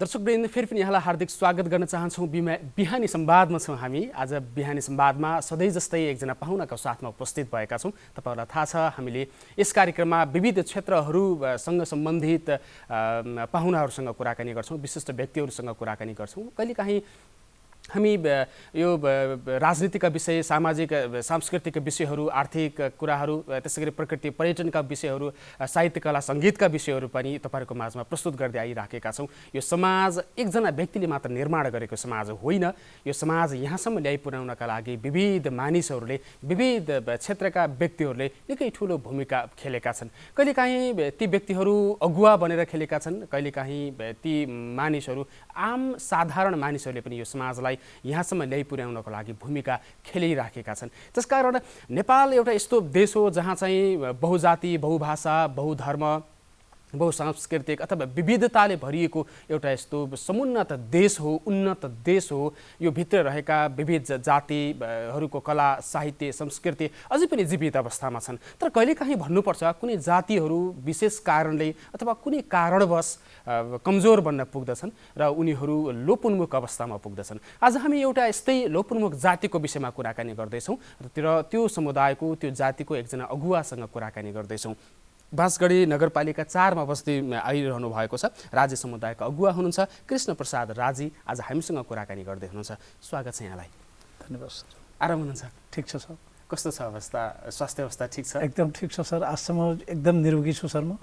दर्शकवृन्द फेरि पनि यहाँलाई हार्दिक स्वागत गर्न चाहन्छौँ। बिहानी संवादमा छौँ हामी। आज बिहानी संवादमा सधैँ जस्तै एकजना पाहुनाको साथमा उपस्थित भएका छौँ। तपाईहरुलाई थाहा छ हामीले यस कार्यक्रममा विविध क्षेत्रहरूसँग सम्बन्धित पाहुनाहरूसँग कुराकानी गर्छौँ, विशिष्ट व्यक्तिहरूसँग कुराकानी गर्छौँ। कहिलेकाहीँ हामी यो राजनीतिका विषय, सामाजिक सांस्कृतिक विषयहरू, आर्थिक कुराहरू, त्यसैगरी प्रकृति पर्यटनका विषयहरू, साहित्य कला सङ्गीतका विषयहरू पनि तपाईहरुको माझमा प्रस्तुत गर्दै आइराखेका छौँ। यो समाज एकजना व्यक्तिले मात्र निर्माण गरेको समाज होइन। यो समाज यहाँसम्म ल्याइपुर्याउनका लागि विविध मानिसहरूले, विविध क्षेत्रका व्यक्तिहरूले निकै ठुलो भूमिका खेलेका छन्। कहिलेकाहीँ ती व्यक्तिहरू अगुवा बनेर खेलेका छन्, कहिलेकाहीँ ती मानिसहरू, आम साधारण मानिसहरूले पनि यो समाजलाई यहाँसम्म ल्याइपुर्याउनको लागि भूमिका खेलिराखेका छन्। त्यसकारण नेपाल एउटा यस्तो देश हो जहाँ चाहिँ बहुजाति, बहुभाषा, बहुधर्म, बहुसांस्कृतिक अथवा विविधताले भरिएको एउटा यस्तो समुन्नत देश हो, उन्नत देश हो। यो भित्र रहेका विविध जातिहरूको कला, साहित्य, संस्कृति अझै पनि जीवित अवस्थामा छन्। तर कहिलेकाहीँ भन्नुपर्छ कुनै जातिहरू विशेष कारणले अथवा कुनै कारणवश कमजोर बन्न पुग्दछन् र उनीहरू लोपोन्मुख अवस्थामा पुग्दछन्। आज हामी एउटा यस्तै लोपोन्मुख जातिको विषयमा कुराकानी गर्दैछौँ र त्यो समुदायको, त्यो जातिको एकजना अगुवासँग कुराकानी गर्दैछौँ। बाँसगढी नगरपालिका 4 मा बस्दै आइरहनु भएको छ राज्य समुदायका अगुवा हुनुहुन्छ कृष्ण प्रसाद राजी। आज हामीसँग कुराकानी गर्दै हुनुहुन्छ। स्वागत छ यहाँलाई। धन्यवाद सर। आराम हुनुहुन्छ? ठिक छ सर। कस्तो छ अवस्था, स्वास्थ्य अवस्था ठिक छ? एकदम ठिक छ सर। आजसम्म एकदम निरोगी छु सर। म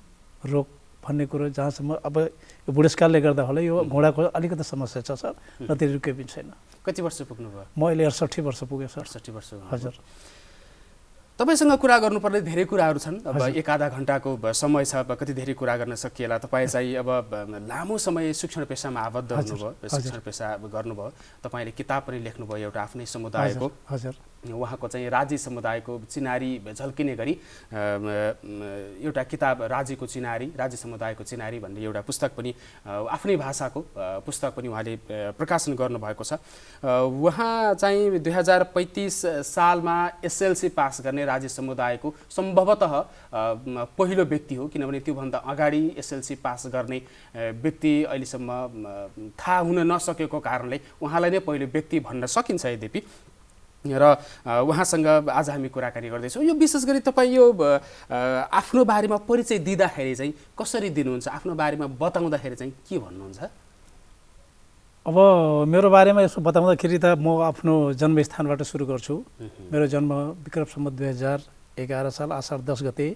रोग भन्ने कुरो जहाँसम्म अब यो बुढेसकालले गर्दा होला यो घोडाको अलिकति समस्या छ सर, नतिरी केही पनि छैन। कति वर्ष पुग्नुभयो? म अहिले 68 वर्ष पुगेँ सर। 68 वर्ष। हजुर। तपाईसँग कुरा गर्नुपर्ने धेरै कुराहरू छन्। अब एक आधा घण्टाको समय छ, अब कति धेरै कुरा गर्न सकिएला। तपाईँ चाहिँ अब लामो समय शिक्षण पेसामा आबद्ध हुनुभयो, शिक्षण पेसा गर्नुभयो। तपाईँले किताब पनि लेख्नुभयो एउटा आफ्नै समुदायको। हजुर। उहाँको चाहिँ राजी समुदायको चिनारी झल्किने गरी एउटा किताब राजीको चिनारी, राजी समुदायको चिनारी भन्ने एउटा पुस्तक पनि आफ्नै भाषाको पुस्तक पनि उहाँले प्रकाशन गर्नुभएको छ। उहाँ चाहिँ 2035 सालमा एसएलसी पास गर्ने राजी समुदायको सम्भवतः पहिलो व्यक्ति हो, किनभने त्योभन्दा अगाडि एसएलसी पास गर्ने व्यक्ति अहिलेसम्म थाहा हुन नसकेको कारणले उहाँलाई नै पहिलो व्यक्ति भन्न सकिन्छ। यद्यपि र उहाँसँग आज हामी कुराकानी गर्दैछौँ। यो विशेष गरी तपाईँ यो आफ्नो बारेमा परिचय दिँदाखेरि चाहिँ कसरी दिनुहुन्छ? आफ्नो बारेमा बताउँदाखेरि चाहिँ के भन्नुहुन्छ? अब मेरो बारेमा यसो बताउँदाखेरि त म आफ्नो जन्मस्थानबाट सुरु गर्छु। मेरो जन्म विक्रम सम्वत 2011 साल आषाढ 10 गते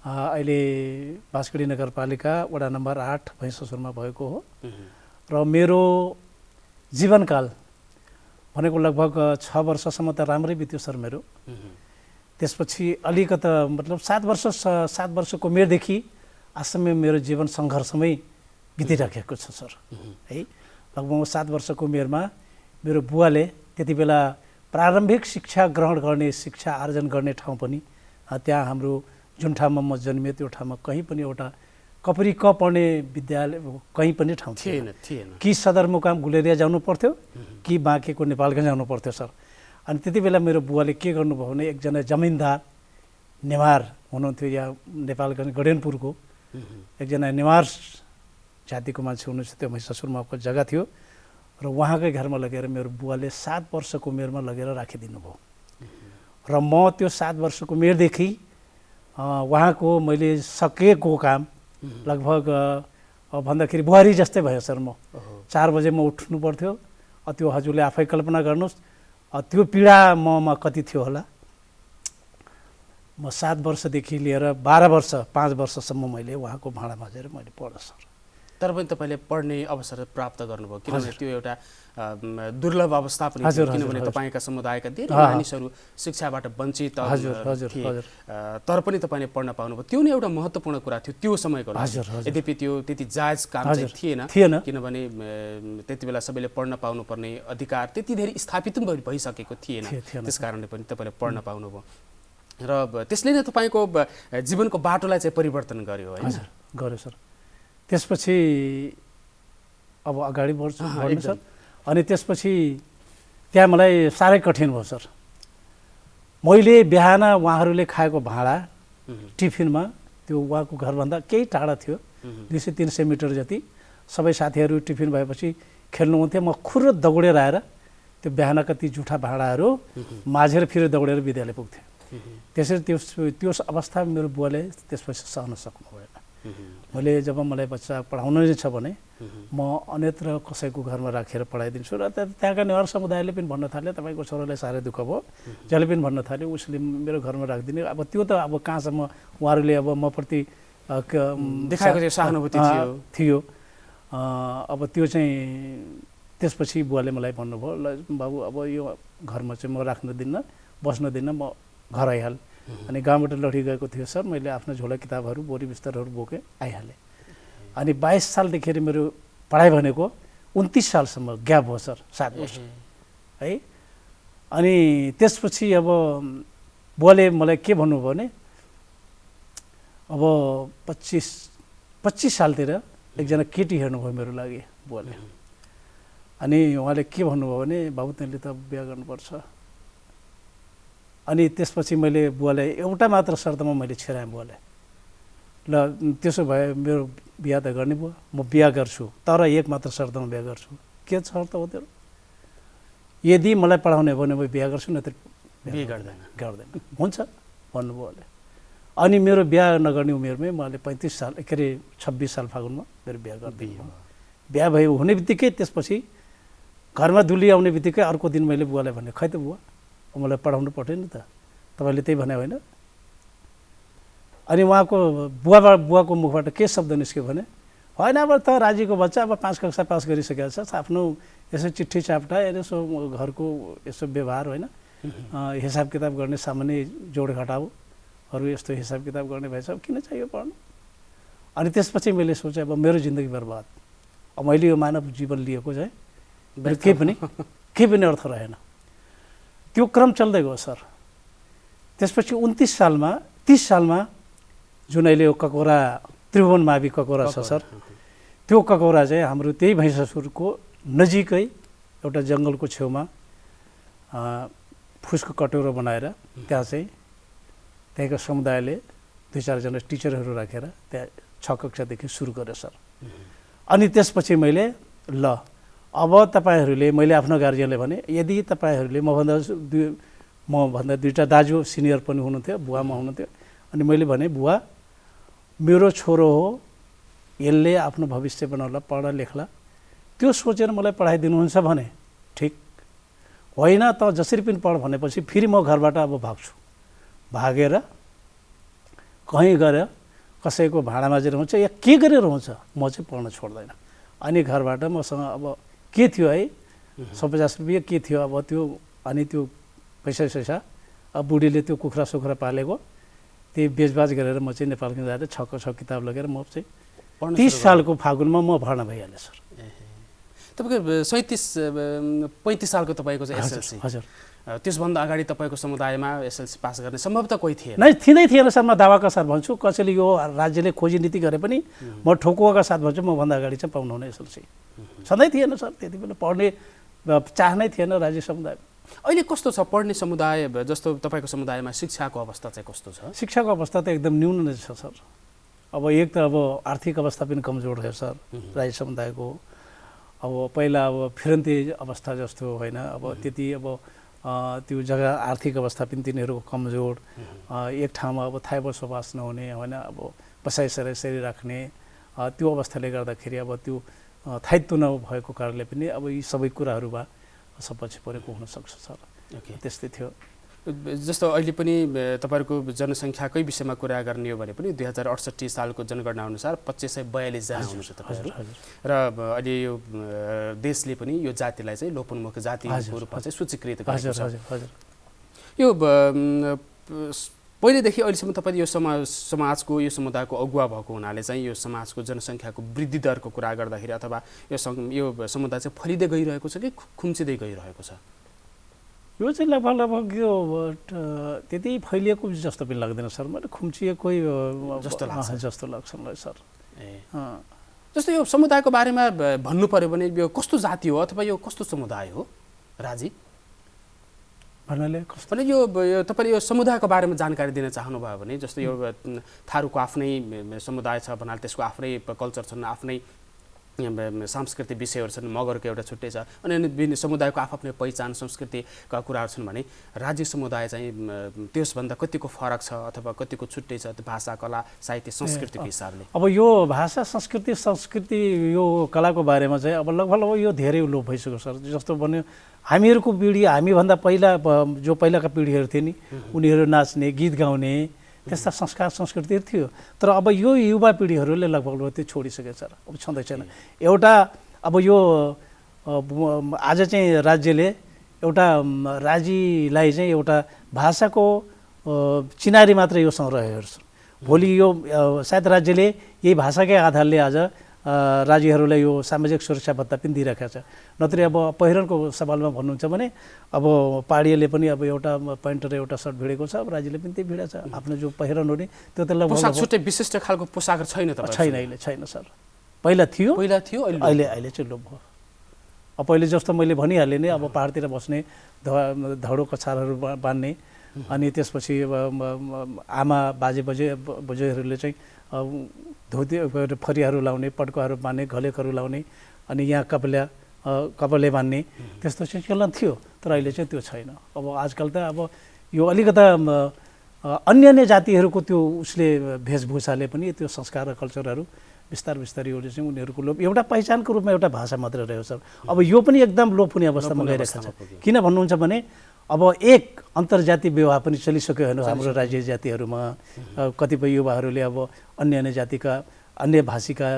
अहिले बाँसगढी नगरपालिका वडा नम्बर 8 भैँससुरमा भएको हो। र मेरो जीवनकाल भनेको लगभग 6 वर्षसम्म त राम्रै बित्यो सर मेरो। त्यसपछि अलिकता मतलब 7 वर्षको उमेरदेखि आजसम्म मेरो जीवन सङ्घर्षमै बितिराखेको छ सर है। लगभग 7 वर्षको उमेरमा मेरो बुवाले त्यति बेला प्रारम्भिक शिक्षा ग्रहण गर्ने, शिक्षा आर्जन गर्ने ठाउँ पनि त्यहाँ हाम्रो जुन ठाउँमा म जन्मिएँ त्यो ठाउँमा कहीँ पनि एउटा कपरी क पढ्ने विद्यालय कहीँ पनि ठाउँ थिएन। कि सदरमुकाम गुलेरिया जानु पर्थ्यो कि बाँकेको नेपालगञ्ज जानु पर्थ्यो सर। अनि त्यति बेला मेरो बुवाले के गर्नुभयो भने एकजना जमिनदार नेवार हुनुहुन्थ्यो, यहाँ नेपालगञ्ज गडेनपुरको एकजना नेवार जातिको मान्छे हुनुहुन्छ। त्यो महिषासुरमा जग्गा थियो र उहाँकै घरमा लगेर मेरो बुवाले 7 वर्षको उमेरमा लगेर राखिदिनु भयो। र म त्यो 7 वर्षको उमेरदेखि उहाँको मैले सकेको काम लगभग भन्दाखेरि बुहारी जस्तै भयो सर। म 4 बजे म उठ्नु पर्थ्यो। त्यो हजुरले आफै कल्पना गर्नुहोस् त्यो पीडा ममा कति थियो होला। म 7 वर्षदेखि लिएर 12 वर्ष 5 वर्षसम्म मैले उहाँको भाँडा माझेर मैले पढेँ सर। तर पनि तपाईँले पढ्ने अवसर प्राप्त गर्नुभयो, किनभने त्यो एउटा दुर्लभ अवस्था पनि थियो, किनभने तपाईँका समुदायका धेरै मानिसहरू शिक्षाबाट वञ्चित थिए। तर पनि तपाईँले पढ्न पाउनुभयो। त्यो नै एउटा महत्त्वपूर्ण कुरा थियो त्यो समयको लागि। यद्यपि त्यो त्यति जायज काम चाहिँ थिएन, किनभने त्यति बेला सबैले पढ्न पाउनुपर्ने अधिकार त्यति धेरै स्थापित पनि भइसकेको थिएन। त्यस कारणले पनि तपाईँले पढ्न पाउनुभयो र त्यसले नै तपाईँको जीवनको बाटोलाई चाहिँ परिवर्तन गर्यो होइन? गर्यो सर। त्यसपछि अब अगाडि बढ्छु सर। अनि त्यसपछि त्यहाँ मलाई साह्रै कठिन भयो सर। मैले बिहान उहाँहरूले खाएको भाँडा टिफिनमा त्यो उहाँको घरभन्दा केही टाढा थियो, 200-300 मिटर जति। सबै साथीहरू टिफिन भएपछि खेल्नुहुन्थ्यो, म खुर्र दौडेर आएर त्यो बिहानका ती जुठा भाँडाहरू माझेर फेरि दौडेर विद्यालय पुग्थेँ। त्यसरी त्यो अवस्था मेरो बुवाले त्यसपछि सहन सक्नु भएन। मैले जब मलाई बच्चा पढाउनु नै छ भने म अन्यत्र कसैको घरमा राखेर पढाइदिन्छु र त्यहाँका नेवार समुदायले पनि भन्न थाले तपाईँको छोरालाई साह्रै दुःख भयो, जसले पनि भन्न थाल्यो उसले मेरो घरमा राखिदिने। अब त्यो त अब कहाँसम्म उहाँहरूले अब म प्रति देखाएको चाहिँ सहानुभूति थियो। अब त्यो चाहिँ त्यसपछि बुवाले मलाई भन्नुभयो, ल बाबु अब यो घरमा चाहिँ म राख्न दिन्न, बस्न दिन्न, म घर आइहाल। अनि गाउँबाट लडी गएको थियो सर, मैले आफ्नो झोला किताबहरू बोरी बिस्तरहरू बोकेँ आइहालेँ। अनि 22 सालदेखि मेरो पढाइ भनेको 29 सालसम्म ग्याप हो सर, 7 वर्ष है। अनि त्यसपछि अब बुवाले मलाई के भन्नुभयो भने अब 25 सालतिर एकजना केटी हेर्नुभयो मेरो लागि बुवाले। अनि उहाँले के भन्नुभयो भने बाबु तैँले त बिहा गर्नुपर्छ। अनि त्यसपछि मैले बुवालाई एउटा मात्र शर्तमा मैले छेराएँ बुवालाई, ल त्यसो भए मेरो बिहा त गर्ने बुवा, म बिहा गर्छु तर एक मात्र शर्तमा बिहा गर्छु। के शर्त हो त्यो? यदि मलाई पढाउने हो भने म बिहा गर्छु, नत्र बिहा गर्दैन। हुन्छ भन्नुभयो उहाँले। अनि मेरो बिहा नगर्ने उमेरमै मैले 35 साल के अरे 26 साल फागुनमा मेरो बिहा गरिदिनु। बिहा भयो हुने बित्तिकै त्यसपछि घरमा दुली आउने बित्तिकै अर्को दिन मैले बुवालाई भने, खै त बुवा मलाई पढाउनु पर्दैन त, तपाईँले त्यही भने होइन? अनि उहाँको बुवाको मुखबाट के शब्द निस्क्यो भने, होइन अब त राजीको बच्चा अब 5 कक्षा पास गरिसकेको छ, आफ्नो यसो चिठी चाप्टा यसो घरको यसो व्यवहार होइन, हिसाब किताब गर्ने सामान्य जोड घटाउहरू यस्तो हिसाब किताब गर्ने भएछ, अब किन चाहियो पढ्नु? अनि त्यसपछि मैले सोचेँ अब मेरो जिन्दगी बर्बाद, अब मैले यो मानव जीवन लिएको चाहिँ केही पनि अर्थ रहेन। त्यो क्रम चल्दै गयो सर। त्यसपछि 30 सालमा जुन अहिले यो ककोरा त्रिभुवन मावि ककोरा छ सर, त्यो ककोरा चाहिँ हाम्रो त्यही भैँसुरको नजिकै एउटा जङ्गलको छेउमा फुसको कटोरो बनाएर त्यहाँ चाहिँ त्यहाँको समुदायले 2-4 जना टिचरहरू राखेर त्यहाँ 6 कक्षादेखि सुरु गरेँ सर। अनि त्यसपछि मैले ल अब तपाईँहरूले, मैले आफ्नो गार्जियनले भने, यदि तपाईँहरूले मभन्दा 2टा दाजु सिनियर पनि हुनुहुन्थ्यो, बुवामा हुनुहुन्थ्यो। अनि मैले भने बुवा मेरो छोरो हो, यसले आफ्नो भविष्य बनाउला, पढ लेख्ला, त्यो सोचेर मलाई पढाइदिनुहुन्छ भने ठिक, होइन त जसरी पनि पढ भनेपछि फेरि म घरबाट अब भाग्छु, भागेर कहीँ गएर कसैको भाँडा माझेर हुन्छ या के गरेर हुन्छ, म चाहिँ पढ्न छोड्दैन। अनि घरबाट मसँग अब के थियो है 150 रुपियाँ के थियो अब त्यो, अनि त्यो पैसा अब बुढीले त्यो कुखुरा सुखुरा पालेको त्यही बेचबाच गरेर म चाहिँ नेपालको जाँदा 6 किताब लगेर म चाहिँ 30 सालको फागुनमा म भर्ना भइहालेँ सर। तपाईँको 35 सालको तपाईँको चाहिँ एसएलसी। हजुर। त्यसभन्दा अगाडि तपाईँको समुदायमा एसएलसी पास गर्ने सम्भवतः कोही थिएन? नै थिएन सर। म दावाका साथ भन्छु, कसैले यो राज्यले खोजी नीति गरे पनि म ठोकुवाका साथ भन्छु, म भन्दा अगाडि चाहिँ पाउनुहुने एसएलसी सधैँ थिएन सर। त्यति बेला पढ्ने चाहनै थिएन राज्य समुदायमा। अहिले कस्तो छ पढ्ने समुदाय? जस्तो तपाईँको समुदायमा शिक्षाको अवस्था चाहिँ कस्तो छ? शिक्षाको अवस्था त एकदम न्यून नै छ सर। अब एक त अब आर्थिक अवस्था पनि कमजोर छ सर राज्य समुदायको। अब पहिला अब फिरन्ती अवस्था जस्तो होइन, अब त्यति अब त्यो जग्गा आर्थिक अवस्था पनि तिनीहरूको कमजोर, एक ठाउँमा अब थाहै बसोबास नहुने होइन, अब बसाइसराइ यसरी राख्ने त्यो अवस्थाले गर्दाखेरि अब त्यो स्थायित्व नभएको कारणले पनि अब यी सबै कुराहरूमा सपछि परेको हुनसक्छ सर। त्यस्तै थियो। जस्तो अहिले पनि तपाईँहरूको जनसङ्ख्याकै विषयमा कुरा गर्ने हो भने पनि 2068 सालको जनगणना अनुसार 2542 जना हुनुहुन्छ तपाईँहरू, र अहिले यो देशले पनि यो जातिलाई चाहिँ लोपोन्मुख जातिको रूपमा चाहिँ सूचीकृत गरेको छ। यो पहिलेदेखि अहिलेसम्म तपाईँले यो समाजको यो समुदायको अगुवा भएको हुनाले चाहिँ यो समाजको जनसङ्ख्याको वृद्धि दरको कुरा गर्दाखेरि अथवा यो समुदाय चाहिँ फैलिँदै गइरहेको छ कि खुम्चिँदै गइरहेको छ? यो चाहिँ लगभग यो त्यति फैलिएको जस्तो पनि लाग्दैन सर। मैले खुम्चिएको जस्तो लाग्छ मलाई सर। जस्तो यो समुदायको बारेमा भन्नु पर्यो भने यो कस्तो जाति हो अथवा यो कस्तो समुदाय हो राजी भन्नाले? भने यो तपाईँले यो समुदायको बारेमा जानकारी दिन चाहनुभयो भने, जस्तो यो थारूको आफ्नै समुदाय छ भन्नाले त्यसको आफ्नै कल्चर छन्, आफ्नै सांस्कृतिक विषयहरू छन्, मगरको एउटा छुट्टै छ, अनि विभिन्न समुदायको आफ्नै पहिचान संस्कृतिका कुराहरू छन् भने राज्य समुदाय चाहिँ त्यसभन्दा कतिको फरक छ अथवा कतिको छुट्टै छ त्यो भाषा, कला, साहित्य, संस्कृतिको हिसाबले? अब यो भाषा, संस्कृति यो कलाको बारेमा चाहिँ अब लगभग यो धेरै लोप भइसक्यो सर। जस्तो भन्यो हामीहरूको पिँढी, हामीभन्दा पहिला जो पहिलाका पिँढीहरू थिए नि, उनीहरू नाच्ने, गीत गाउने त्यस्ता संस्कार संस्कृतिहरू थियो। तर अब यो युवा पिँढीहरूले लगभग त्यो छोडिसकेको छ, अब छँदै छैन। एउटा अब यो आज चाहिँ राज्यले एउटा राज्यलाई चाहिँ एउटा भाषाको चिनारी मात्र यो रहेको छ। भोलि यो सायद राज्यले यही भाषाकै आधारले आज राज्यहरूलाई यो सामाजिक सुरक्षा भत्ता पनि दिइरहेको छ। नत्र अब पहिरनको सवालमा भन्नुहुन्छ भने अब पहाडीले पनि अब एउटा पैन्ट र एउटा सर्ट भिडेको छ, अब राज्यले पनि त्यही भिडेको छ। आफ्नो जो पहिरन हो नि त्यो त लगभग छुट्टै विशिष्ट खालको पोसाक छैन त? छैन, अहिले छैन सर। पहिला थियो, अहिले चाहिँ लोप भयो। अब पहिले जस्तो मैले भनिहालेँ नि, अब पहाडतिर बस्ने धडो कछारहरू बान्ने, अनि त्यसपछि आमा बाजेबोजूहरूले चाहिँ धोती फरियाहरू लाउने, पड्काहरू बान्ने, घलेकहरू लाउने, अनि यहाँ कपले बान्ने, त्यस्तो चाहिँ चलन थियो। तर अहिले चाहिँ त्यो छैन। अब आजकल त अब यो अलिकता अन्य जातिहरूको त्यो उसले वेशभूषाले पनि त्यो संस्कार र कल्चरहरू बिस्तारै यो चाहिँ उनीहरूको लोप, एउटा पहिचानको रूपमा एउटा भाषा मात्रै रह्यो सर। अब यो पनि एकदम लोप हुने अवस्थामा गइरहेको छ। किन भन्नुहुन्छ भने अब एक अन्तर्जातीय विवाह पनि चलिसक्यो होइन हाम्रो राज्य जातिहरूमा। कतिपय युवाहरूले अब अन्य जातिका, अन्य भाषीका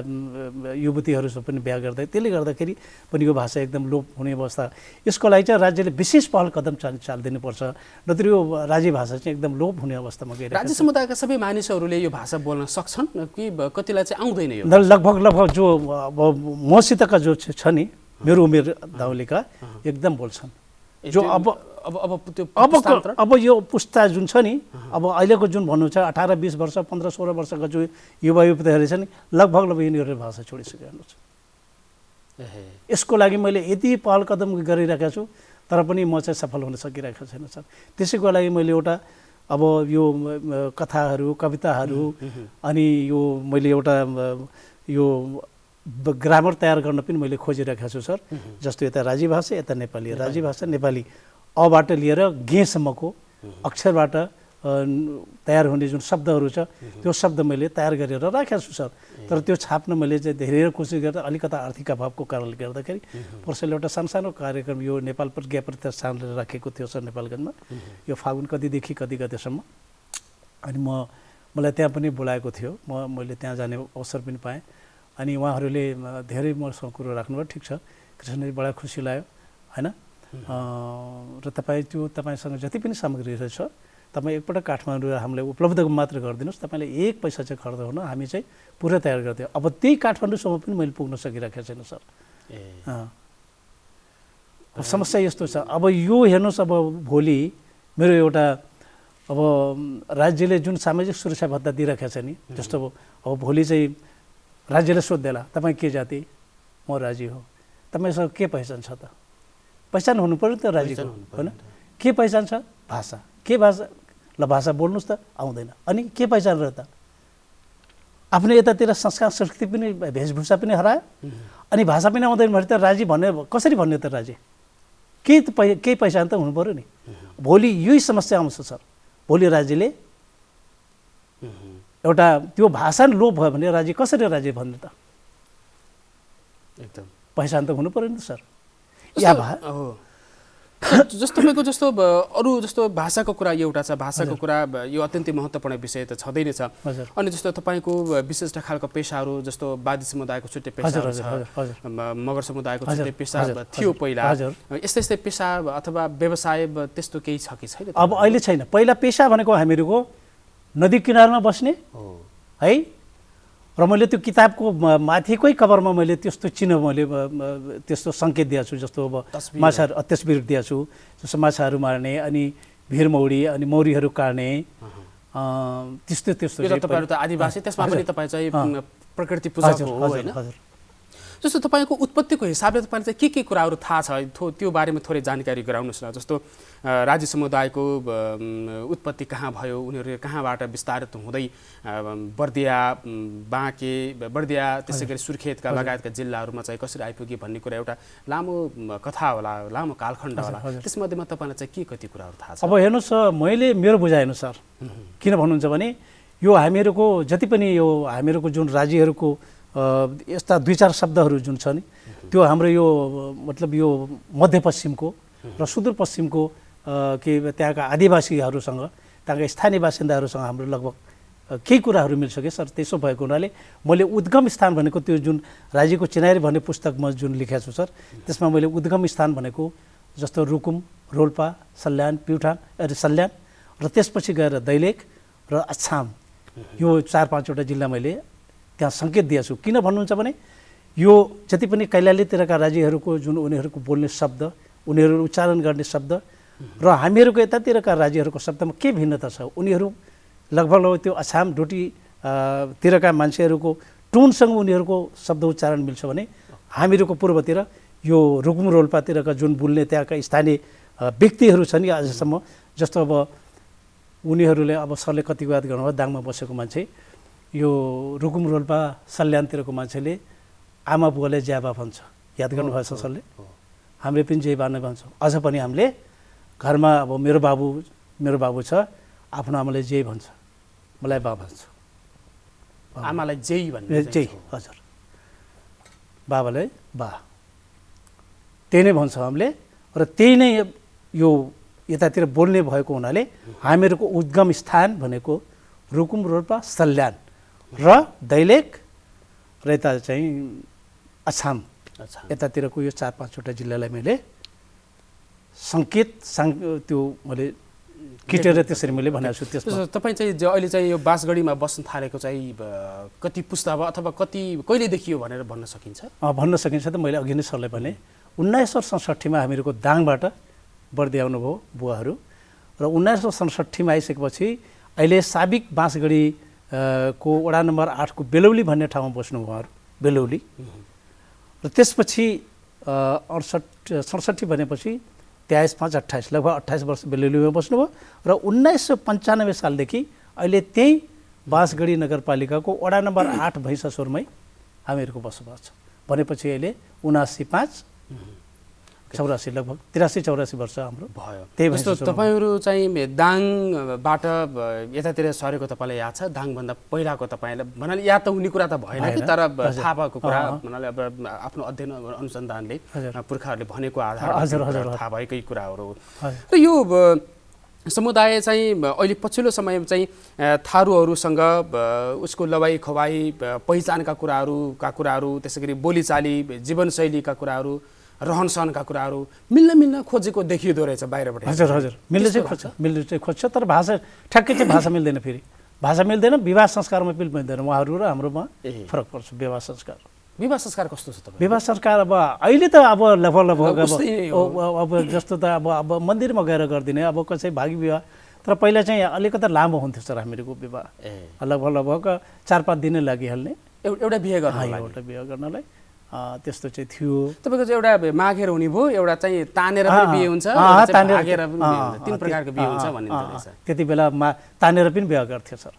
युवतीहरूसँग पनि बिहा गर्दै, त्यसले गर्दाखेरि पनि यो भाषा एकदम लोप हुने अवस्था। यसको लागि चाहिँ राज्यले विशेष पहल कदम चालिदिनुपर्छ, नत्र यो राज्य भाषा चाहिँ एकदम लोप हुने अवस्थामा गइरहेको छ। राज्य समुदायका सबै मानिसहरूले यो भाषा बोल्न सक्छन् कि कतिलाई चाहिँ आउँदैन? यो लगभग जो अब मसितका जो छ नि, मेरो उमेर दाउलेका एकदम बोल्छन्। जो अब यो पुस्ता जुन छ नि, अब अहिलेको जुन भन्नु छ 18-20 वर्ष 15-16 वर्षका जो युवा युवतीहरू छ नि, लगभग यिनीहरूले भाषा छोडिसकेको छ। यसको लागि मैले यति पहल कदम गरिरहेको छु, तर पनि म चाहिँ सफल हुन सकिरहेको छैन सर। त्यसैको लागि मैले एउटा अब यो कथाहरू, कविताहरू, अनि यो मैले एउटा यो ग्रामर तयार गर्न पनि मैले खोजिरहेको छु सर। जस्तो यता राज्य भाषा, यता नेपाली, राज्य भाषा नेपाली, अबाट लिएर गेसम्मको अक्षरबाट तयार हुने जुन शब्दहरू छ त्यो शब्द मैले तयार गरेर राखेको छु सर। तर त्यो छाप्न मैले चाहिँ धेरै कोसिस गर्दा अलिकता आर्थिक अभावको कारणले गर्दाखेरि वर्षले एउटा सानो कार्यक्रम यो नेपाल प्रज्ञा प्रतिष्ठानले राखेको थियो सर नेपालगञ्जमा, यो फागुन कतिदेखि कति गतेसम्म। अनि मलाई त्यहाँ पनि बोलाएको थियो, मैले त्यहाँ जाने अवसर पनि पाएँ। अनि उहाँहरूले धेरै मसँग कुरो राख्नुभयो। ठिक छ कृष्णजी, बडा खुसी लाग्यो होइन। र तपाईँसँग जति पनि सामग्री रहेछ तपाईँ एकपल्ट काठमाडौँ हामीलाई उपलब्ध मात्र गरिदिनुहोस्, तपाईँले 1 पैसा चाहिँ खर्च हुन, हामी चाहिँ पुरै तयार गर्थ्यौँ। अब त्यही काठमाडौँसम्म पनि मैले पुग्न सकिरहेको छैन सर। समस्या यस्तो छ। अब यो हेर्नुहोस्, अब भोलि मेरो एउटा अब राज्यले जुन सामाजिक सुरक्षा भत्ता दिइरहेको छ नि, जस्तो अब भोलि चाहिँ राज्यले सोध्देला तपाईँ के जाति, म राज्य हो, तपाईँसँग के पहिचान छ त? पहिचान हुनु पऱ्यो नि त राज्यको होइन। के पहिचान छ? भाषा। के भाषा? ल भाषा बोल्नुहोस् त, आउँदैन। अनि के पहिचान रह्यो त? आफ्नो यतातिर संस्कार संस्कृति पनि वेशभूषा पनि हरायो, अनि भाषा पनि आउँदैन भने त राज्य भन्ने कसरी भन्ने त? राज्य केही पहिचान त हुनु पऱ्यो नि। भोलि यही समस्या आउँछ सर। भोलि राज्यले एउटा त्यो भाषा लोप भयो भने राज्य कसरी राज्य भन्ने त? एकदम पहिचान त हुनु पऱ्यो नि सर। जस्तो तपाईँको जस्तो अरू जस्तो भाषाको कुरा एउटा छ, भाषाको कुरा यो अत्यन्तै महत्त्वपूर्ण विषय त छँदै नै छ। अनि जस्तो तपाईँको विशिष्ट खालको पेसाहरू, जस्तो वादी समुदायको छुट्टै पेसाहरू छ, मगर समुदायको छुट्टै पेसा थियो पहिला, यस्तै पेसा अथवा व्यवसाय त्यस्तो केही छ कि छैन? अब अहिले छैन। पहिला पेसा भनेको हामीहरूको नदी किनारमा बस्ने है, र मैले त्यो किताबको माथिकै कभरमा मैले त्यस्तो चिन्ह, मैले त्यस्तो सङ्केत दिएको छु। जस्तो अब माछाहरू तस्बिर दिएको छु, जस्तो माछाहरू मार्ने, अनि भिरमौरी, अनि मौरीहरू काट्ने, त्यस्तो। तपाईँहरू त आदिवासी, त्यसमा पनि तपाईँ चाहिँ प्रकृति पूजक हो होइन? जस्तो तपाईँको उत्पत्तिको हिसाबले तपाईँले चाहिँ के कुराहरू थाहा छ त्यो बारेमा थोरै जानकारी गराउनुहोस् न। जस्तो राजी समुदायको उत्पत्ति कहाँ भयो, उनीहरू कहाँबाट विस्तारित हुँदै बर्दिया, बाँके, बर्दिया त्यसै गरी सुर्खेतका लगायतका जिल्लाहरूमा चाहिँ कसरी आइपुगे भन्ने कुरा एउटा लामो कथा होला, लामो कालखण्ड होला। त्यसमध्येमा तपाईँलाई चाहिँ के कति कुराहरू थाहा छ? अब हेर्नुहोस्, मैले मेरो बुझाइअनुसार किन भन्नुहुन्छ भने यो हामीहरूको जति पनि यो हामीहरूको जुन राज्यहरूको यस्ता 2-4 शब्दहरू जुन छ नि त्यो हाम्रो यो मतलब यो मध्यपश्चिमको र सुदूरपश्चिमको के त्यहाँका आदिवासीहरूसँग, त्यहाँका स्थानीय बासिन्दाहरूसँग हाम्रो लगभग केही कुराहरू मिल्छ कि सर। त्यसो भएको हुनाले मैले उद्गम स्थान भनेको त्यो जुन राज्यको चिनारी भन्ने पुस्तकमा जुन लेखेको छु सर, त्यसमा मैले उद्गम स्थान भनेको जस्तो रुकुम, रोल्पा, सल्यान, प्युठान सल्यान र त्यसपछि गएर दैलेख र अछाम, यो 4-5वटा जिल्ला मैले त्यहाँ सङ्केत दिएको छु। किन भन्नुहुन्छ भने यो जति पनि कैलालीतिरका राज्यहरूको जुन उनीहरूको बोल्ने शब्द, उनीहरू उच्चारण गर्ने शब्द र हामीहरूको यतातिरका राज्यहरूको शब्दमा के भिन्नता छ। उनीहरू लगभग त्यो अछाम डोटी तिरका मान्छेहरूको टोनसँग उनीहरूको शब्द उच्चारण मिल्छ भने हामीहरूको पूर्वतिर यो रुकुम रोल्पातिरका जुन बोल्ने त्यहाँका स्थानीय व्यक्तिहरू छन् कि आजसम्म, जस्तो अब उनीहरूले अब सरले कति याद गर्नुभयो, दाङमा बसेको मान्छे यो रुकुम रोल्पा सल्यानतिरको मान्छेले आमा बुवाले ज्याबा भन्छ, याद गर्नुभएको छ सरले। हामीले पनि ज्याबा नै भन्छौँ। अझ पनि हामीले घरमा अब मेरो बाबु छ, आफ्नो आमाले जय भन्छ, मलाई बा भन्छ। आमालाई जय भन्ने जय, हजुर, बाबालाई बा, त्यही नै भन्छ हामीले। र त्यही नै यो यतातिर बोल्ने भएको हुनाले हामीहरूको उद्गम स्थान भनेको रुकुम रोल्पा सल्यान र दैलेख र यता चाहिँ अछाम, यतातिरको यो 4-5वटा जिल्लालाई मैले सङ्केत त्यो मैले किटेर त्यसरी मैले भनेको छु। त्यसमा तपाईँ चाहिँ अहिले चाहिँ यो बाँसगढीमा बस्न थालेको चाहिँ कति पुस्ता भयो अथवा कहिलेदेखि हो भनेर भन्न सकिन्छ? भन्न सकिन्छ त। मैले अघि नै सरलाई भने 1967मा हामीहरूको दाङबाट बर्दी आउनुभयो बुवाहरू र 1967मा आइसकेपछि अहिले साबिक बाँसगढी को वडा नम्बर 8 को बेलौली भन्ने ठाउँमा बस्नुभयो उहाँहरू, बेलौली। र त्यसपछि 67 भनेपछि 23-5-28 लगभग 28 वर्ष बेलौलीमा बस्नुभयो र 1995 सालदेखि अहिले त्यही बाँसगढी नगरपालिकाको वडा नम्बर 8 भैँसासोरमै हामीहरूको बसोबास छ। भनेपछि अहिले 79-84 लगभग 83-84 वर्ष हाम्रो भयो। त्यही भएर तपाईँहरू चाहिँ दाङबाट यतातिर सरेको तपाईँलाई याद छ? दाङभन्दा पहिलाको तपाईँलाई भन्नाले याद त हुने कुरा त भएन कि, तर थाहा भएको कुरा भन्नाले अब आफ्नो अध्ययन अनुसन्धानले पुर्खाहरूले भनेको आधारमा थाहा भएकै कुराहरू हो। र यो समुदाय चाहिँ अहिले पछिल्लो समयमा चाहिँ थारूहरूसँग उसको लवाई खवाई पहिचानका कुराहरू त्यसै गरी बोलीचाली जीवनशैलीका कुराहरू रहनसहनका कुराहरू मिल्न खोजेको देखिँदो रहेछ बाहिरबाट। हजुर मिल्न चाहिँ खोज्छ तर भाषा ठ्याक्कै चाहिँ भाषा मिल्दैन। फेरि भाषा मिल्दैन, विवाह संस्कारमा पनि मिल्दैन। उहाँहरू र हाम्रोमा फरक पर्छ। विवाह संस्कार कस्तो छ तपाईँ? विवाह संस्कार अब अहिले त अब लगभग अब जस्तो त अब मन्दिरमा गएर गरिदिने, अब कसै भागी विवाह, तर पहिला चाहिँ अलिकति लामो हुन्थ्यो सर हामीहरूको विवाह। लगभग 4-5 दिनै लागिहाल्ने एउटा बिहे गर्नलाई त्यस्तो चाहिँ थियो। तपाईँको चाहिँ एउटा मागेर हुने भयो, एउटा चाहिँ तानेर पनि बिहे हुन्छ, भागेर पनि बिहे हुन्छ, 3 प्रकारको बिहे हुन्छ भनिन्छ रहेछ। त्यति बेला तानेर पनि बिहे गर्थ्यो सर।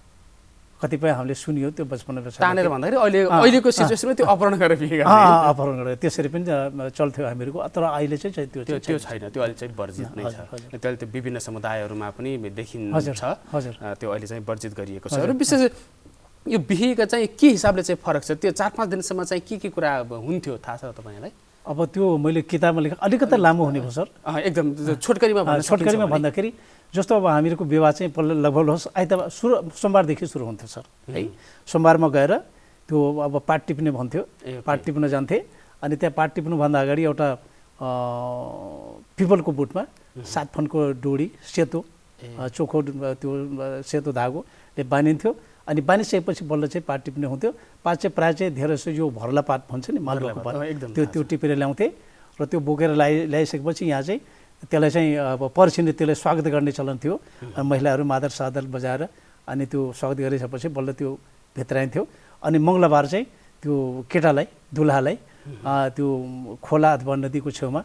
कतिपय हामीले सुनियो त्यो बचपनमा। तानेर भन्दाखेरि अहिलेको सिचुएसनमा त्यो अपहरण गरेर बिहे गर्ने, अपहरण गरेर त्यसरी पनि चल्थ्यो हामीहरूको। तर अहिले चाहिँ त्यो छैन, त्यो अहिले चाहिँ वर्जित नै छ। त्यसले त्यो विभिन्न समुदायहरूमा पनि देखिन्छ, त्यो अहिले चाहिँ वर्जित गरिएको छ। र विशेष यो बिहेका चाहिँ के हिसाबले चाहिँ फरक छ? त्यो 4-5 दिनसम्म चाहिँ के कुरा हुन्थ्यो थाहा छ तपाईँलाई? अब त्यो मैले किताबमा लेखेँ, अलिकति लामो हुने भयो सर। एकदम छोटकरीमा भन्दाखेरि जस्तो अब हामीहरूको विवाह चाहिँ लगभग आइतबार सोमबारदेखि सुरु हुन्थ्यो सर है। सोमबारमा गएर त्यो अब पाट टिप्ने भन्थ्यो, पाट टिप्न जान्थे। अनि त्यहाँ पाट टिप्नुभन्दा अगाडि एउटा पिपलको बुटमा 7 फनको डोरी सेतो चोखो त्यो सेतो धागोले बानिन्थ्यो। अनि बानिसकेपछि बल्ल चाहिँ पाट टिप्ने हुन्थ्यो। पाट चाहिँ प्रायः चाहिँ धेरै जस्तो यो भर्ला पात भन्छ नि, मालुवाको पात, त्यो टिपेर ल्याउँथे। र त्यो बोकेर ल्याइसकेपछि यहाँ चाहिँ त्यसलाई चाहिँ अब पर्छिने त्यसलाई स्वागत गर्ने चलन थियो। महिलाहरू मादर सादर बजाएर अनि त्यो स्वागत गरिसकेपछि बल्ल त्यो भित्राइन्थ्यो। अनि मङ्गलबार चाहिँ त्यो केटालाई दुल्हालाई त्यो खोला अथवा नदीको छेउमा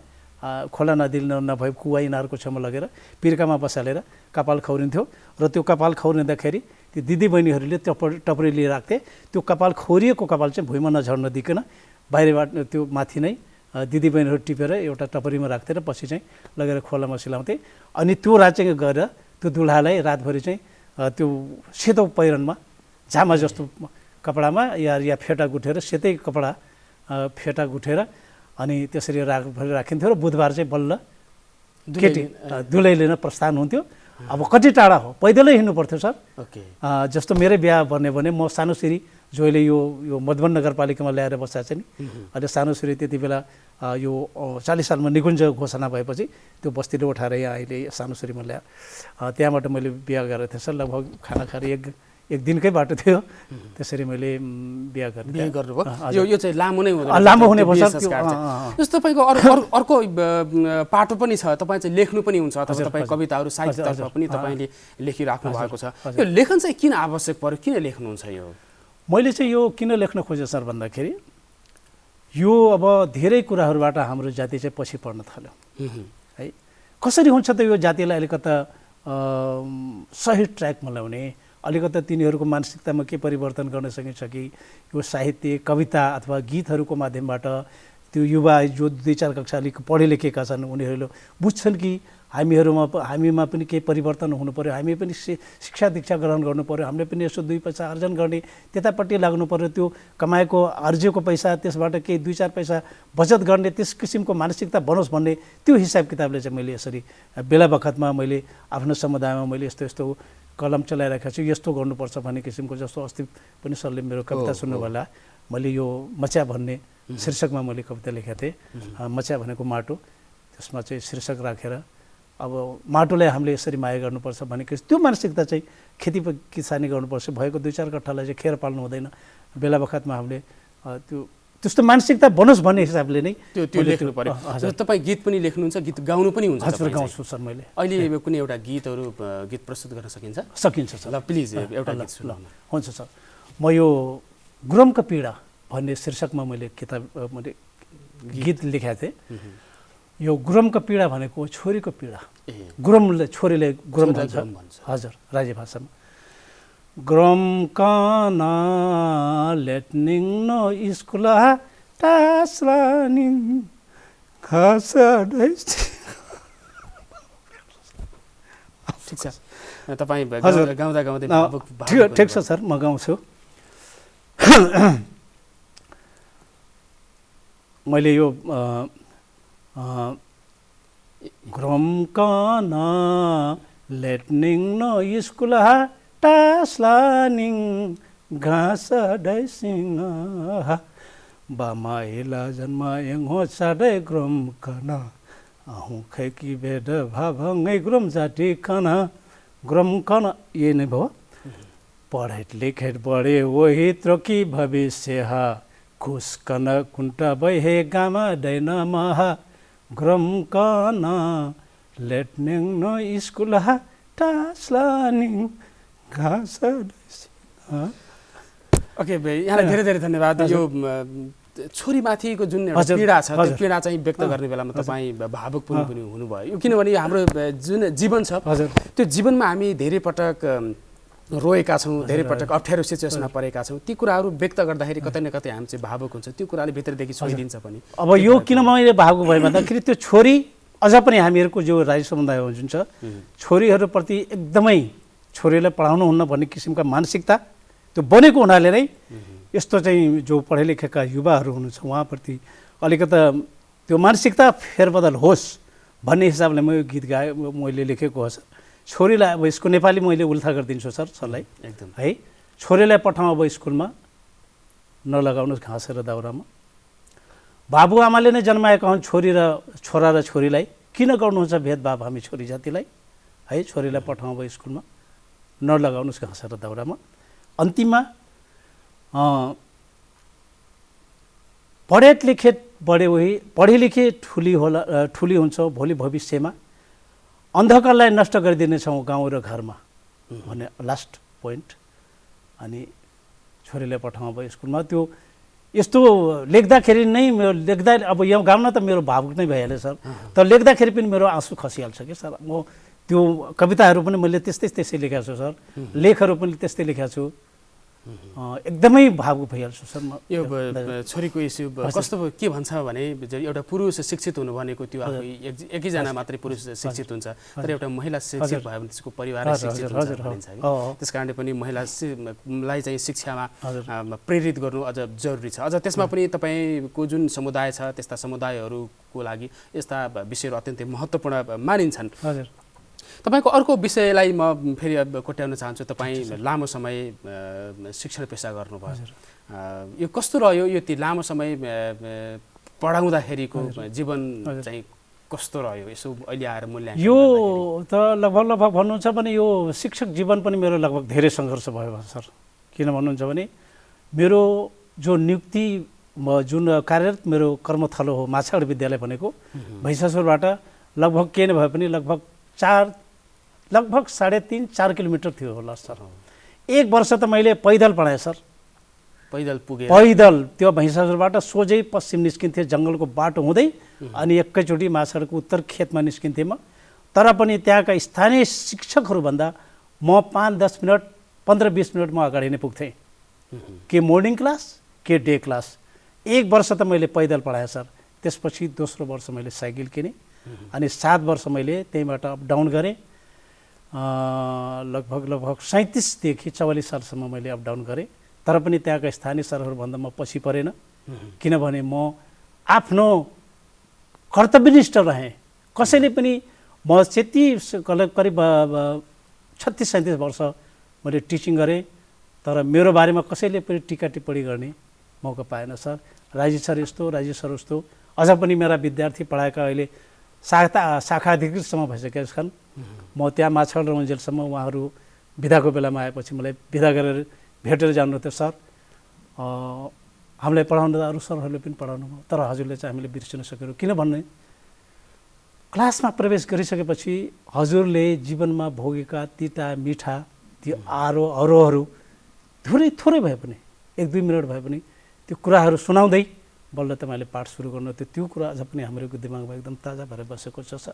खोला नदी नभए कुवा इनारको छेउमा लगेर पिर्कामा बसालेर कपाल खौरिन्थ्यो र त्यो कपाल खौरिँदाखेरि त्यो दिदीबहिनीहरूले टपरी लिएर राख्थे। त्यो कपाल खौरिएको कपाल चाहिँ भुइँमा नझर्न दिकन बाहिरबाट त्यो माथि नै दिदीबहिनीहरू टिपेर एउटा टपरीमा राख्थे र पछि चाहिँ लगेर खोलामा सिलाउँथे। अनि त्यो रात चाहिँ गएर त्यो दुल्हालाई रातभरि चाहिँ त्यो सेतो पहिरनमा झामा जस्तो कपडामा या फेटा गुठेर सेतै कपडा फेटा गुठेर अनि त्यसरी रातभरि राखिन्थ्यो र बुधबार चाहिँ बल्ल केटी दुलै लिन प्रस्थान हुन्थ्यो। अब कति टाढा हो, पैदलै हिँड्नु पर्थ्यो सर। जस्तो मेरै बिहा भन्ने भने म सानो सिरी जोले यो मधुबन नगरपालिकामा ल्याएर बसाएको छ नि, अहिले सानो सिरी त्यति बेला यो 40 सालमा निकुञ्ज घोषणा भएपछि त्यो बस्तीले उठाएर यहाँ अहिले सानो सिरीमा ल्याएर त्यहाँबाट मैले बिहा गरेको थिएँ सर। लगभग खाना खाएर एक दिनकै बाटो थियो, त्यसरी मैले बिहा गर्नुभयो। यो चाहिँ लामो नै हुँदैन, लामो हुने भन्छ। जस्तो तपाईँको अर्को पाटो पनि छ, तपाईँ चाहिँ लेख्नु पनि हुन्छ अथवा तपाईँ कविताहरू साहित्यतर्फ पनि तपाईँले लेखिराख्नु भएको छ। यो लेखन चाहिँ किन आवश्यक पर्यो, किन लेख्नुहुन्छ? यो मैले चाहिँ यो किन लेख्न खोजेँ सर भन्दाखेरि यो अब धेरै कुराहरूबाट हाम्रो जाति चाहिँ पछि पर्न थाल्यो है। कसरी हुन्छ त यो जातिलाई अलिकता सही ट्र्याकमा ल्याउने, अलिकता तिनीहरूको मानसिकतामा के परिवर्तन गर्न सकिन्छ कि यो साहित्य कविता अथवा गीतहरूको माध्यमबाट त्यो युवा जो 2-4 कक्षा अलिक पढे लेखेका छन् उनीहरूले बुझ्छन् कि हामीमा पनि केही परिवर्तन हुनु पर्यो, हामी पनि शिक्षा दीक्षा ग्रहण गर्नु पर्यो, हामीले पनि यसो 2 पैसा आर्जन गर्ने त्यतापट्टि लाग्नु पर्यो, त्यो कमाएको आर्जिएको पैसा त्यसबाट केही 2-4 पैसा बचत गर्ने त्यस किसिमको मानसिकता बनोस् भन्ने त्यो हिसाब किताबले चाहिँ मैले यसरी बेला बखतमा मैले आफ्नो समुदायमा मैले यस्तो कलम चलाइरहेको छु, यस्तो गर्नुपर्छ भन्ने किसिमको। जस्तो अस्ति पनि सरले मेरो कविता सुन्नु होला, मैले यो मच्या भन्ने शीर्षकमा मैले कविता लेखेको थिएँ। मच्या भनेको माटो, त्यसमा चाहिँ शीर्षक राखेर अब माटोलाई हामीले यसरी माया गर्नुपर्छ भने त्यो मानसिकता चाहिँ खेती किसानी गर्नुपर्छ, भएको 2-4 कट्ठालाई चाहिँ खेर पाल्नु हुँदैन। बेला बखतमा हामीले त्यस्तो मानसिकता बनोस् भन्ने हिसाबले नै त्यो लेख्नु पर्यो। तपाईँ गीत पनि लेख्नुहुन्छ, गीत गाउनु पनि हुन्छ? हजुर गाउँछु सर मैले। अहिले कुनै एउटा गीत प्रस्तुत गर्न सकिन्छ? सकिन्छ सर। ल प्लिज एउटा गीत सुनाउनु। हुन्छ सर। म यो गुरुमको पीडा भन्ने शीर्षकमा मैले मैले गीत लेखेको थिएँ। यो गुरुमको पीडा भनेको छोरीको पीडा। छोरीले गुरुम भन्छ हजुर राज्य भाषामा। ग्रम काना लेटनिङ नो स्कुल टास्लानिङ ठिक छ, तपाईँ गाउँदा गाउँदै ठिक छ सर, म गाउँछु। मैले यो ग्रम काना लेटनिङ नो स्कुल टास्लानिङ घाँस डैसिङ बामाइला जन्मायङ हो साडै ग्रम कना आहु खैकी बेड भाभङ्गै ग्रम जाति कना ग्रम कना यही नै भयो। पढेट लेखेट बढे वही त्रोकी भविष्य खुस कन कुन्टा बहे गामा दैन महा ग्रम कना लेटनिङ नो स्कुल टास्लानिङ घाँस डैसिङ। ओके भाइ, यहाँलाई धेरै धेरै धन्यवाद। यो छोरीमाथिको जुन एउटा पीडा छ त्यो पीडा चाहिँ व्यक्त गर्ने बेलामा तपाईँ भावुक पनि हुनुभयो। किनभने हाम्रो जुन जीवन छ त्यो जीवनमा हामी धेरै पटक रोएका छौँ, धेरै पटक अप्ठ्यारो सिचुएसनमा परेका छौँ। ती कुराहरू व्यक्त गर्दाखेरि कतै न कतै हामी चाहिँ भावुक हुन्छ, त्यो कुराले भित्रदेखि छोइदिन्छ पनि। अब यो किन मैले भावुक भएँ भन्दाखेरि त्यो छोरी अझ पनि हामीहरूको जो राई समुदाय जुन छ छोरीहरूप्रति एकदमै छोरीलाई पढाउनु हुन्न भन्ने किसिमका मानसिकता त्यो बनेको हुनाले नै यस्तो चाहिँ जो पढे लेखेका युवाहरू हुनुहुन्छ उहाँप्रति अलिकता त्यो मानसिकता फेरबदल होस् भन्ने हिसाबले म यो गीत मैले लेखेको हो सर। छोरीलाई अब यसको नेपाली मैले उल्था गरिदिन्छु सरलाई एकदम है। छोरीलाई पठाउँ अब स्कुलमा नलगाउनुहोस् घाँस र दाउरामा। बाबुआमाले नै जन्माएका हुन् छोरा र छोरीलाई, किन गर्नुहुन्छ भेदभाव हामी छोरी जातिलाई है। छोरीलाई पठाउँ अब स्कुलमा नलगाउनुहोस् घाँस र दाउरामा। अन्तिममा पढेट लेखेट बढे वही पढे लेखे ठुली हुन्छ भोलि भविष्यमा अन्धकारलाई नष्ट गरिदिनेछौँ गाउँ र घरमा भन्ने लास्ट पोइन्ट। अनि छोरीलाई पठाउँ अब स्कुलमा। त्यो यस्तो लेख्दाखेरि नै लेख्दा अब यहाँ गाउन त मेरो भावुक नै भइहाल्यो सर, तर लेख्दाखेरि पनि मेरो आँसु खसिहाल्छ कि सर। म त्यो कविताहरू पनि मैले त्यसै लेखेको छु सर, लेखहरू पनि त्यस्तै लेखेको छु, एकदमै भावुक भइहाल्छु सर म। यो छोरीको इस्यु कस्तो के भन्छ भने एउटा पुरुष शिक्षित हुनु भनेको त्यो आफै एकैजना मात्रै पुरुष शिक्षित हुन्छ, तर एउटा महिला शिक्षित भयो भने त्यसको परिवार शिक्षित हुन्छ भनिन्छ कि। त्यस कारणले पनि महिलालाई चाहिँ शिक्षामा प्रेरित गर्नु अझ जरुरी छ। अझ त्यसमा पनि तपाईँको जुन समुदाय छ त्यस्ता समुदायहरूको लागि यस्ता विषयहरू अत्यन्तै महत्त्वपूर्ण मानिन्छन्। तपाईँको अर्को विषयलाई म फेरि कोट्याउन चाहन्छु। तपाईँ लामो समय शिक्षण पेसा गर्नुभयो, यो कस्तो रह्यो? यो ती लामो समय पढाउँदाखेरिको जीवन चाहिँ कस्तो रह्यो? यसो अहिले आएर मूल्याङ्कन यो त लगभग भन्नुहुन्छ भने यो शिक्षक जीवन पनि मेरो लगभग धेरै सङ्घर्ष भयो सर। किन भन्नुहुन्छ भने मेरो जो नियुक्ति जुन कार्यरत मेरो कर्मथलो हो माछाड विद्यालय भनेको भैँसासुरबाट लगभग के नै भए पनि लगभग 3.5-4 किलोमिटर थियो होला सर। एक वर्ष त मैले पैदल पढाएँ सर, पैदल पुगे, पैदल त्यो भैँसासुरबाट सोझै पश्चिम निस्किन्थेँ जङ्गलको बाटो हुँदै, अनि एकैचोटि माछाडको उत्तर खेतमा निस्किन्थेँ म। तर पनि त्यहाँका स्थानीय शिक्षकहरूभन्दा म 5-10 मिनट 15-20 मिनट म अगाडि नै पुग्थेँ, के मर्निङ क्लास के डे क्लास। एक वर्ष त मैले पैदल पढाएँ सर। त्यसपछि दोस्रो वर्ष मैले साइकल किनेँ, अनि 7 वर्ष मैले त्यहीँबाट अप डाउन गरेँ। लगभग 37देखि 44 सालसम्म मैले अप डाउन गरेँ। तर पनि त्यहाँका स्थानीय सरहरूभन्दा म पछि परेन, किनभने म आफ्नो कर्तव्यनिष्ठ रहेँ। कसैले पनि म त्यति करिब 36-37 वर्ष मैले टिचिङ गरेँ, तर मेरो बारेमा कसैले पनि टिका टिप्पणी गर्ने मौका पाएन सर। राजी सर यस्तो, राजी सर उस्तो। अझ पनि मेरा विद्यार्थी पढाएका अहिले शाखा अधिकृतसम्म भइसकेका छन्। म त्यहाँ माछाड रमन्जेलसम्म उहाँहरू बिदाको बेलामा आएपछि मलाई बिदा गरेर भेटेर जानुहुन्थ्यो, सर हामीलाई पढाउनु अरू सरहरूले पनि पढाउनु भयो, तर हजुरले चाहिँ हामीले बिर्सिन सकेनौँ। किनभने क्लासमा प्रवेश गरिसकेपछि हजुरले जीवनमा भोगेका तिता मिठा ती आरोहहरू थोरै भए पनि 1-2 मिनट भए पनि त्यो कुराहरू सुनाउँदै बल्ल तपाईँले पाठ सुरु गर्नु, त्यो कुरा अझ पनि हाम्रो दिमागमा एकदम ताजा भएर बसेको छ सर।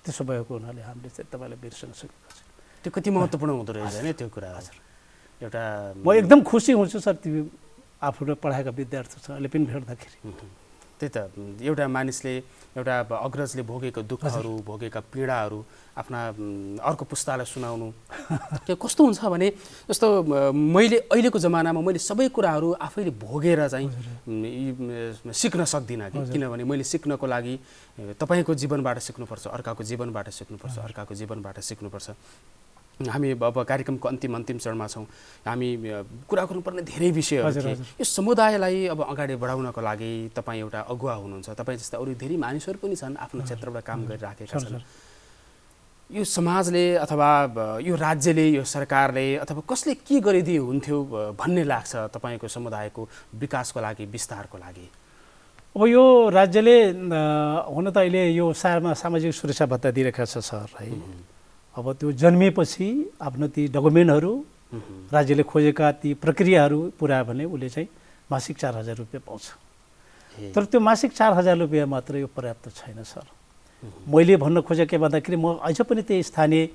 त्यसो भएको हुनाले हामीले चाहिँ तपाईँलाई बिर्सन सकेको छ। त्यो कति महत्त्वपूर्ण हुँदो रहेछ होइन त्यो कुरा। हजुर, एउटा म एकदम खुसी हुन्छु सर त्यो आफूले पढाएका विद्यार्थीहरूले पनि भेट्दाखेरि। त्यही त एउटा मानिसले एउटा अग्रजले भोगेको दुःखहरू भोगेका पीडाहरू आफ्ना अर्को पुस्तालाई सुनाउनु त्यो कस्तो हुन्छ भने जस्तो मैले अहिलेको जमानामा मैले सबै कुराहरू आफैले भोगेर चाहिँ सिक्न सक्दिनँ किनभने मैले सिक्नको लागि तपाईँको जीवनबाट सिक्नुपर्छ, अर्काको जीवनबाट सिक्नुपर्छ, अर्काको जीवनबाट सिक्नुपर्छ। हामी अब कार्यक्रमको अन्तिम चरणमा छौँ। हामी कुरा गर्नुपर्ने धेरै विषयहरू थिए। यो समुदायलाई अब अगाडि बढाउनको लागि तपाईँ एउटा अगुवा हुनुहुन्छ, तपाईँ जस्ता अरू धेरै मानिसहरू पनि छन् आफ्नो क्षेत्रबाट काम गरिराखेका छन्। यो समाजले अथवा यो राज्यले यो सरकारले अथवा कसले के गरिदिए हुन्थ्यो भन्ने लाग्छ तपाईँको समुदायको विकासको लागि विस्तारको लागि? अब यो राज्यले हुन त अहिले यो सामाजिक सुरक्षा भत्ता दिइरहेको छ सर है। अब त्यो जन्मिएपछि आफ्नो ती डकुमेन्टहरू राज्यले खोजेका ती प्रक्रियाहरू पुऱ्यायो भने उसले चाहिँ मासिक 4,000 रुपियाँ पाउँछ। तर त्यो मासिक 4,000 रुपियाँ मात्र यो पर्याप्त छैन सर। मैले भन्न खोजेँ के भन्दाखेरि म अझ पनि त्यही स्थानीय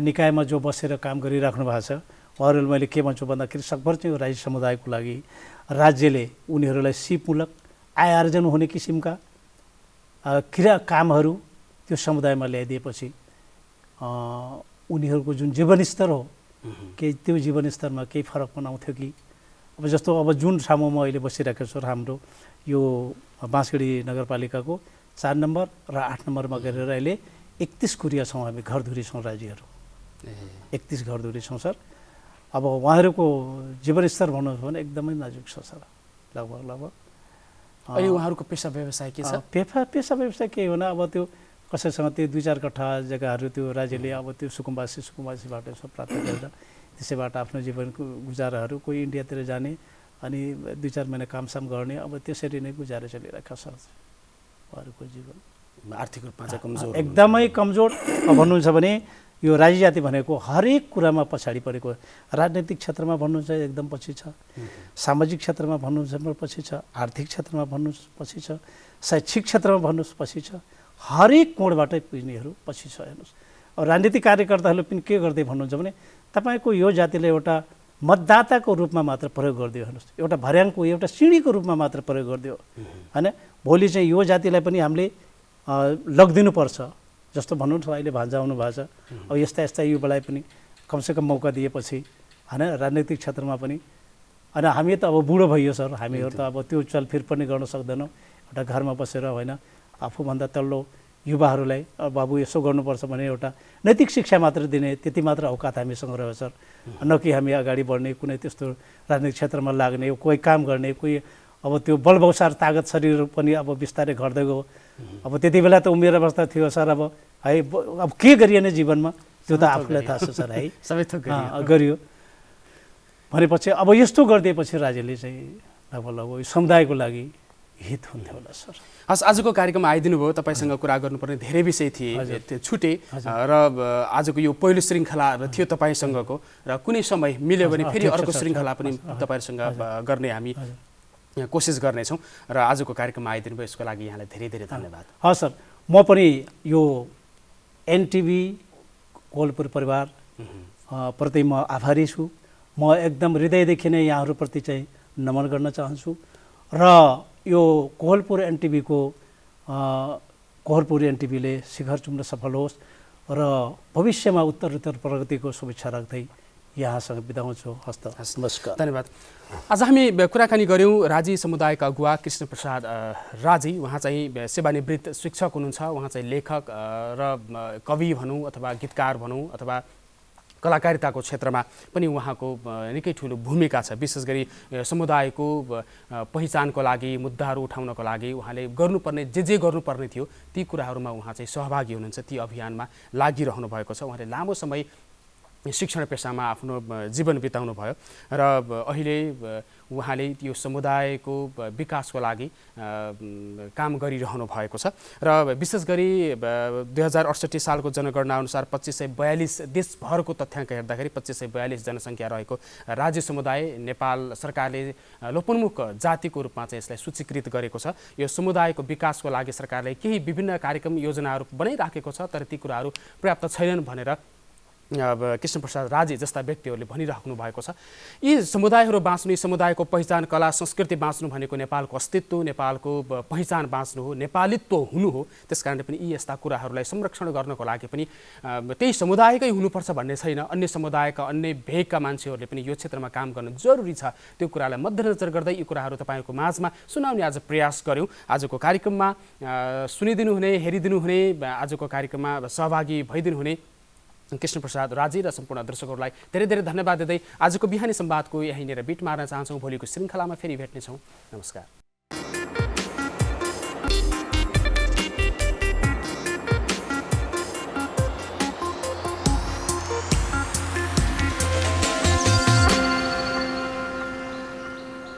निकायमा जो बसेर काम गरिराख्नु भएको छ उहाँहरूले मैले के भन्छु भन्दाखेरि सकभर चाहिँ राज्य समुदायको लागि राज्यले उनीहरूलाई सिपमूलक आय आर्जन हुने किसिमका कामहरू त्यो समुदायमा ल्याइदिएपछि उनीहरूको जुन जीवनस्तर हो केही त्यो जीवनस्तरमा केही फरक बनाउँथ्यो कि। अब जस्तो अब जुन ठाउँमा म अहिले बसिरहेको छु हाम्रो यो बाँसगढी नगरपालिकाको 4 नम्बर र 8 नम्बरमा गरेर अहिले 31 कुरिया छौँ हामी, घरधुरी छौँ राज्यहरू 31 घरधुरी छौँ सर। अब उहाँहरूको जीवनस्तर भन्नुहोस् भने एकदमै नाजुक छ सर। लगभग अहिले उहाँहरूको पेसा व्यवसाय के छ? पेसा व्यवसाय के हुन अब त्यो कसैसँग त्यो 2-4 कट्ठा जग्गाहरू त्यो राज्यले अब त्यो सुकुम्बासीबाट यसो प्राप्त गरेर त्यसैबाट आफ्नो जीवनको गुजाराहरू कोही इन्डियातिर जाने अनि 2-4 महिना कामसाम गर्ने अब त्यसरी नै गुजारा चलिरहेको छ उहाँहरूको जीवन। आर्थिक रूपमा चाहिँ कमजोर, एकदमै कमजोर। अब भन्नुहुन्छ भने यो राजी जाति भनेको हरेक कुरामा पछाडि परेको, राजनैतिक क्षेत्रमा भन्नुहुन्छ एकदम पछि छ, सामाजिक क्षेत्रमा भन्नुहुन्छ पछि छ, आर्थिक क्षेत्रमा भन्नुहोस् पछि छ, शैक्षिक क्षेत्रमा भन्नुहोस् पछि छ, हरेक कोणबाटै यिनीहरू पछि छ। हेर्नुहोस्, अब राजनीतिक कार्यकर्ताहरूले पनि के गर्दै भन्नुहुन्छ भने तपाईँको यो जातिले एउटा मतदाताको रूपमा मात्र प्रयोग गरिदियो, हेर्नुहोस् एउटा भर्याङको एउटा सिँढीको रूपमा मात्र प्रयोग गरिदियो होइन। भोलि चाहिँ यो जातिलाई पनि हामीले लगिदिनुपर्छ जस्तो भन्नु छ, अहिले भान्जा आउनु भएको छ, अब यस्ता यस्ता युवालाई पनि कमसेकम मौका दिएपछि होइन राजनैतिक क्षेत्रमा पनि। होइन हामी त अब बुढो भइयो सर, हामीहरू त अब त्यो चलफिर पनि गर्न सक्दैनौँ, एउटा घरमा बसेर होइन आफूभन्दा तल्लो युवाहरूलाई बाबु यसो गर्नुपर्छ भने एउटा नैतिक शिक्षा मात्र दिने त्यति मात्र औकात हामीसँग रह्यो सर, न कि हामी अगाडि बढ्ने कुनै त्यस्तो राजनीतिक क्षेत्रमा लाग्ने कोही काम गर्ने कोही अब त्यो बलबौसार तागत शरीर पनि अब बिस्तारै घट्दै गयो। अब त्यति बेला त उमेर अवस्था थियो सर, अब है अब के गरिएन जीवनमा त्यो त आफूलाई थाहा छ सर है, सबै थोक गरियो भनेपछि अब यस्तो गरिदिएपछि राज्यले चाहिँ लगभग समुदायको लागि हित हुन्थ्यो होला सर। हस्, आजको कार्यक्रममा आइदिनु भयो, तपाईँसँग कुरा गर्नुपर्ने धेरै विषय थिए, छुटे र आजको यो पहिलो श्रृङ्खला थियो तपाईँसँगको, र कुनै समय मिल्यो भने फेरि अर्को श्रृङ्खला पनि तपाईँहरूसँग गर्ने हामी कोसिस गर्नेछौँ। र आजको कार्यक्रममा आइदिनु भयो यसको लागि यहाँलाई धेरै धेरै धन्यवाद। हस् सर, म पनि यो एनटिभी कोहलपुर परिवार प्रति म आभारी छु। म एकदम हृदयदेखि नै यहाँहरूप्रति चाहिँ नमन गर्न चाहन्छु र यो कोहलपुर एनटिभीको कोहलपुर एनटिभीले शिखर चुम्न सफल होस् र भविष्यमा उत्तरोत्तर प्रगतिको शुभेच्छा राख्दै यहाँसँग बिदा हुन्छु। हस्त, नमस्कार, धन्यवाद। आज हामी कुराकानी गऱ्यौँ राजी समुदायका अगुवा कृष्ण प्रसाद राजी। उहाँ चाहिँ सेवानिवृत्त शिक्षक हुनुहुन्छ, उहाँ चाहिँ लेखक र कवि भनौँ अथवा गीतकार भनौँ अथवा कलाकारिताको क्षेत्रमा पनि उहाँको निकै ठुलो भूमिका छ। विशेष गरी समुदायको पहिचानको लागि, मुद्दाहरू उठाउनको लागि उहाँले गर्नुपर्ने जे गर्नुपर्ने थियो ती कुराहरूमा उहाँ चाहिँ सहभागी हुनुहुन्छ, ती अभियानमा लागिरहनु भएको छ। उहाँले लामो समय शिक्षण पेसामा आफ्नो जीवन बिताउनु भयो र अहिले उहाँले यो समुदायको विकासको लागि काम गरिरहनु भएको छ। र विशेष गरी 2068 सालको जनगणना अनुसार 2542 देशभरको तथ्याङ्क हेर्दाखेरि 2542 जनसङ्ख्या रहेको राज्य समुदाय नेपाल सरकारले लोपोन्मुख जातिको रूपमा चाहिँ यसलाई सूचीकृत गरेको छ। यो समुदायको विकासको लागि सरकारले केही विभिन्न कार्यक्रम योजनाहरू बनाइराखेको छ, तर ती कुराहरू पर्याप्त छैनन् भनेर कृष्ण प्रसाद राजी जस्ता व्यक्तिहरूले भनिराख्नु भएको छ। यी समुदायहरू बाँच्नु, समुदायको पहिचान, कला संस्कृति बाँच्नु भनेको नेपालको अस्तित्व, नेपालको पहिचान बाँच्नु हो, नेपालित्व हुनु हो। त्यसकारणले पनि यी यस्ता कुराहरूलाई संरक्षण गर्नको लागि पनि त्यही समुदायकै हुनुपर्छ भन्ने छैन, अन्य समुदायका अन्य भेगका मान्छेहरूले पनि यो क्षेत्रमा काम गर्न जरुरी छ। त्यो कुरालाई मध्यनजर गर्दै यी कुराहरू तपाईँको माझमा सुनाउने आज प्रयास गऱ्यौँ। आजको कार्यक्रममा सुनिदिनु हुने, हेरिदिनु हुने, आजको कार्यक्रममा सहभागी भइदिनु हुने कृष्ण प्रसाद राजी र सम्पूर्ण दर्शकहरूलाई धेरै धेरै धन्यवाद दिँदै आजको बिहानी संवादको यहीँनिर बिट मार्न चाहन्छौँ। भोलिको श्रृङ्खलामा फेरि भेट्नेछौँ। नमस्कार।